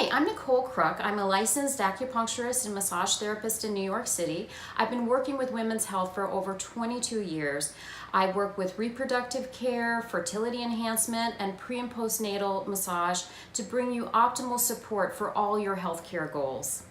Hi, I'm Nicole Kruck. I'm a licensed acupuncturist and massage therapist in New York City. I've been working with women's health for over 22 years. I work with reproductive care, fertility enhancement, and pre and postnatal massage to bring you optimal support for all your healthcare goals.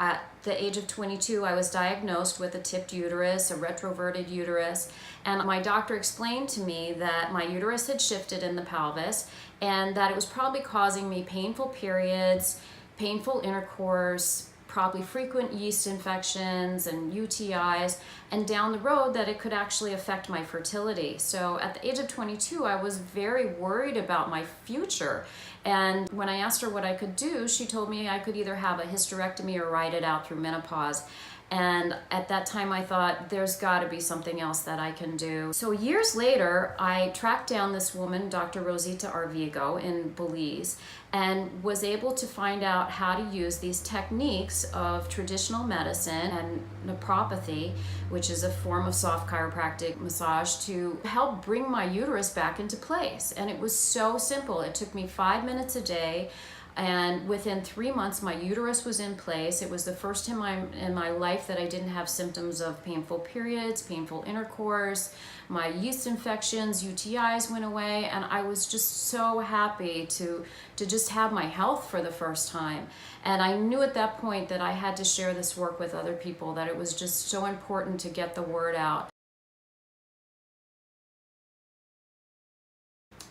At the age of 22, I was diagnosed with a tipped uterus, a retroverted uterus, and my doctor explained to me that my uterus had shifted in the pelvis and that it was probably causing me painful periods, painful intercourse, probably frequent yeast infections and UTIs, and down the road that it could actually affect my fertility. So at the age of 22, I was very worried about my future. And when I asked her what I could do, she told me I could either have a hysterectomy or ride it out through menopause. And at that time I thought, there's got to be something else that I can do. So years later, I tracked down this woman, Dr. Rosita Arvigo in Belize, and was able to find out how to use these techniques of traditional medicine and naprapathy, which is a form of soft chiropractic massage, to help bring my uterus back into place. And it was so simple. It took me 5 minutes a day. And within 3 months, my uterus was in place. It was the first time in my life that I didn't have symptoms of painful periods, painful intercourse. My yeast infections, UTIs went away, and I was just so happy to just have my health for the first time. And I knew at that point that I had to share this work with other people, that it was just so important to get the word out.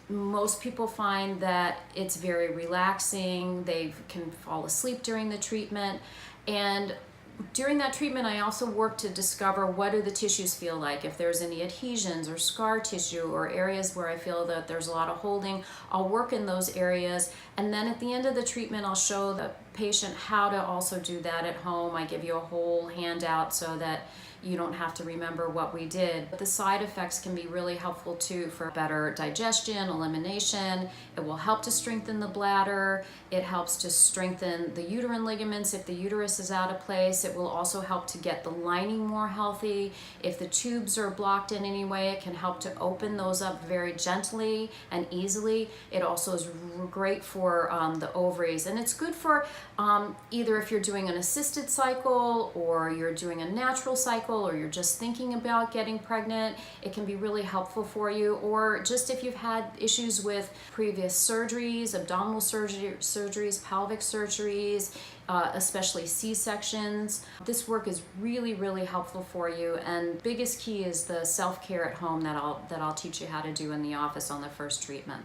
Most people find that it's very relaxing. They can fall asleep during the treatment. And during that treatment, I also work to discover what do the tissues feel like. If there's any adhesions or scar tissue or areas where I feel that there's a lot of holding, I'll work in those areas. And then at the end of the treatment, I'll show the patient how to also do that at home. I give you a whole handout so that you don't have to remember what we did. But the side effects can be really helpful too, for better digestion, elimination. It will help to strengthen the bladder. It helps to strengthen the uterine ligaments if the uterus is out of place. It will also help to get the lining more healthy. If the tubes are blocked in any way, it can help to open those up very gently and easily. It also is great for the ovaries, and it's good for either if you're doing an assisted cycle or you're doing a natural cycle, or you're just thinking about getting pregnant. It can be really helpful for you. Or just if you've had issues with previous surgeries, abdominal surgeries, pelvic surgeries, especially C-sections. This work is really, really helpful for you. And biggest key is the self-care at home that I'll teach you how to do in the office on the first treatment.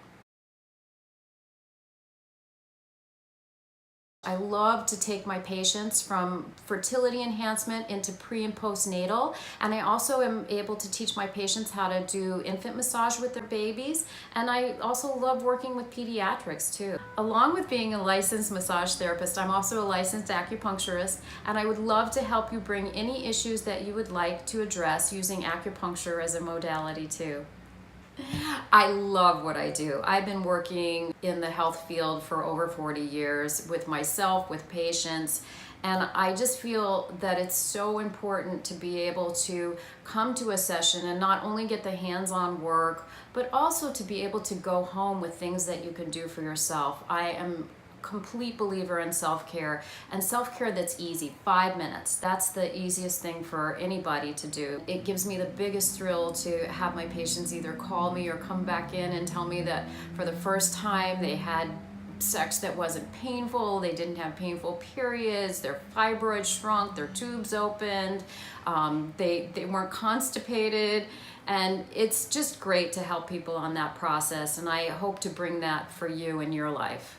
I love to take my patients from fertility enhancement into pre and postnatal, and I also am able to teach my patients how to do infant massage with their babies, and I also love working with pediatrics too. Along with being a licensed massage therapist, I'm also a licensed acupuncturist, and I would love to help you bring any issues that you would like to address using acupuncture as a modality too. I love what I do. I've been working in the health field for over 40 years with myself, with patients, and I just feel that it's so important to be able to come to a session and not only get the hands-on work, but also to be able to go home with things that you can do for yourself. I am complete believer in self-care, and self-care that's easy. 5 minutes, that's the easiest thing for anybody to do. It gives me the biggest thrill to have my patients either call me or come back in and tell me that for the first time they had sex that wasn't painful, they didn't have painful periods, their fibroids shrunk, their tubes opened, they weren't constipated, and it's just great to help people on that process, and I hope to bring that for you in your life.